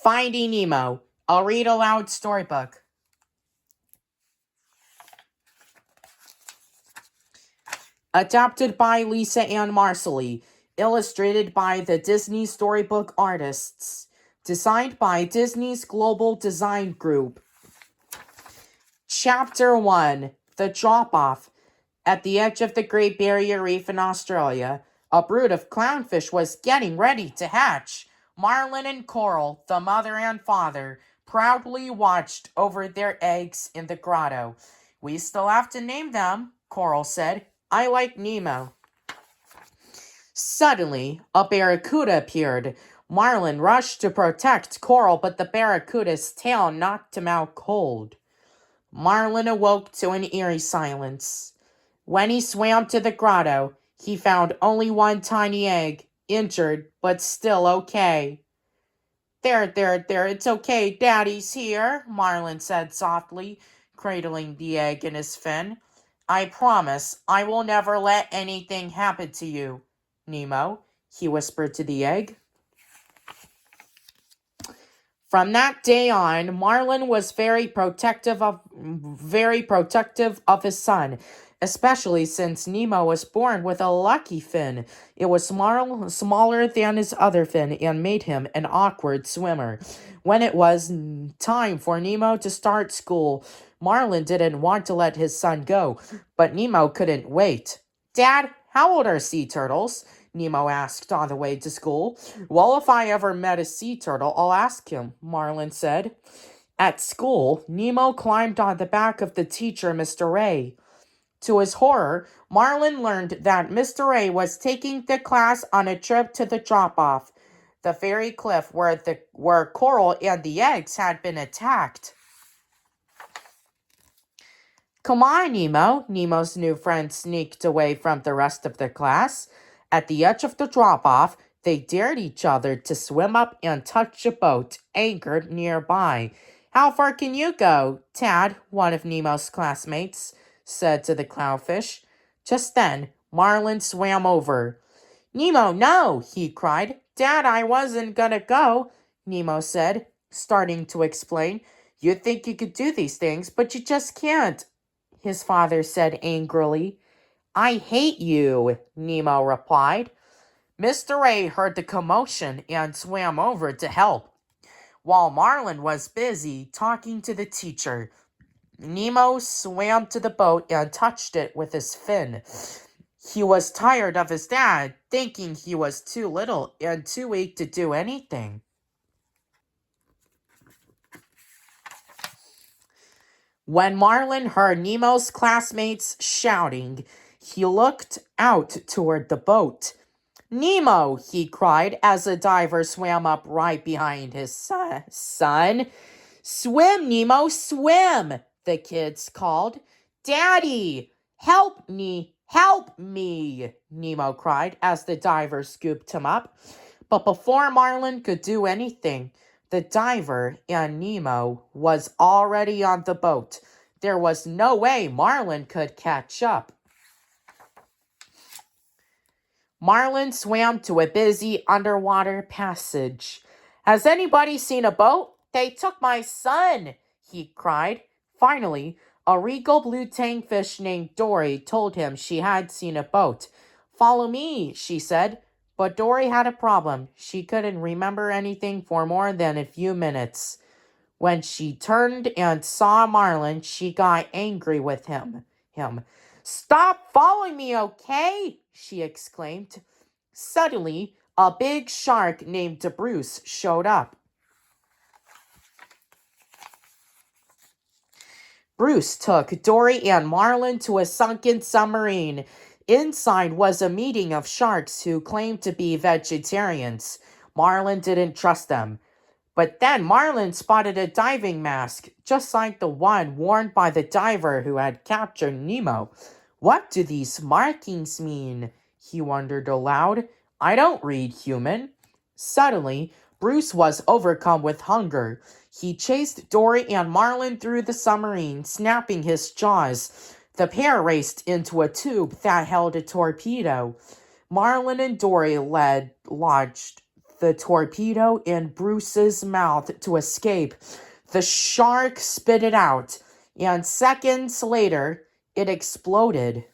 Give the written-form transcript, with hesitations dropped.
Finding Nemo, a read aloud storybook. Adapted by Lisa Ann Marcelli. Illustrated by the Disney Storybook artists. Designed by Disney's Global Design Group. Chapter 1. The Drop-Off. At the edge of the Great Barrier Reef in Australia, a brood of clownfish was getting ready to hatch. Marlin and Coral, the mother and father, proudly watched over their eggs in the grotto. "We still have to name them," Coral said. "I like Nemo." Suddenly, a barracuda appeared. Marlin rushed to protect Coral, but the barracuda's tail knocked him out cold. Marlin awoke to an eerie silence. When he swam to the grotto, he found only one tiny egg, injured, but still okay. There, it's okay, Daddy's here," Marlin said softly, cradling the egg in his fin. "I promise I will never let anything happen to you, Nemo," he whispered to the egg. From that day on, Marlin was very protective of his son, especially since Nemo was born with a lucky fin. It was smaller than his other fin and made him an awkward swimmer. When it was time for Nemo to start school, Marlin didn't want to let his son go, but Nemo couldn't wait. "Dad, how old are sea turtles?" Nemo asked on the way to school. "Well, if I ever met a sea turtle, I'll ask him," Marlin said. At school, Nemo climbed on the back of the teacher, Mr. Ray. To his horror, Marlin learned that Mr. Ray was taking the class on a trip to the drop-off, the very cliff where Coral and the eggs had been attacked. "Come on, Nemo," Nemo's new friend sneaked away from the rest of the class. At the edge of the drop-off, they dared each other to swim up and touch a boat anchored nearby. "How far can you go, Tad?" one of Nemo's classmates said to the clownfish. Just then, Marlin swam over. "Nemo, no!" he cried. "Dad, I wasn't gonna go," Nemo said, starting to explain. "You think you could do these things, but you just can't," his father said angrily. "I hate you," Nemo replied. Mr. Ray heard the commotion and swam over to help. While Marlin was busy talking to the teacher, Nemo swam to the boat and touched it with his fin. He was tired of his dad, thinking he was too little and too weak to do anything. When Marlin heard Nemo's classmates shouting, he looked out toward the boat. "Nemo!" he cried as a diver swam up right behind his son. "Swim, Nemo, swim!" the kids called. "Daddy, help me, help me!" Nemo cried as the diver scooped him up. But before Marlin could do anything, the diver and Nemo was already on the boat. There was no way Marlin could catch up. Marlin swam to a busy underwater passage. "Has anybody seen a boat? They took my son!" he cried. Finally, a regal blue tankfish named Dory told him she had seen a boat. "Follow me," she said. But Dory had a problem. She couldn't remember anything for more than a few minutes. When she turned and saw Marlin, she got angry with him. "Stop following me, okay?" she exclaimed. Suddenly, a big shark named Bruce showed up. Bruce took Dory and Marlin to a sunken submarine. Inside was a meeting of sharks who claimed to be vegetarians. Marlin didn't trust them. But then Marlin spotted a diving mask, just like the one worn by the diver who had captured Nemo. "What do these markings mean?" he wondered aloud. "I don't read human." Suddenly, Bruce was overcome with hunger. He chased Dory and Marlin through the submarine, snapping his jaws. The pair raced into a tube that held a torpedo. Marlin and Dory lodged the torpedo in Bruce's mouth to escape. The shark spit it out, and seconds later, it exploded.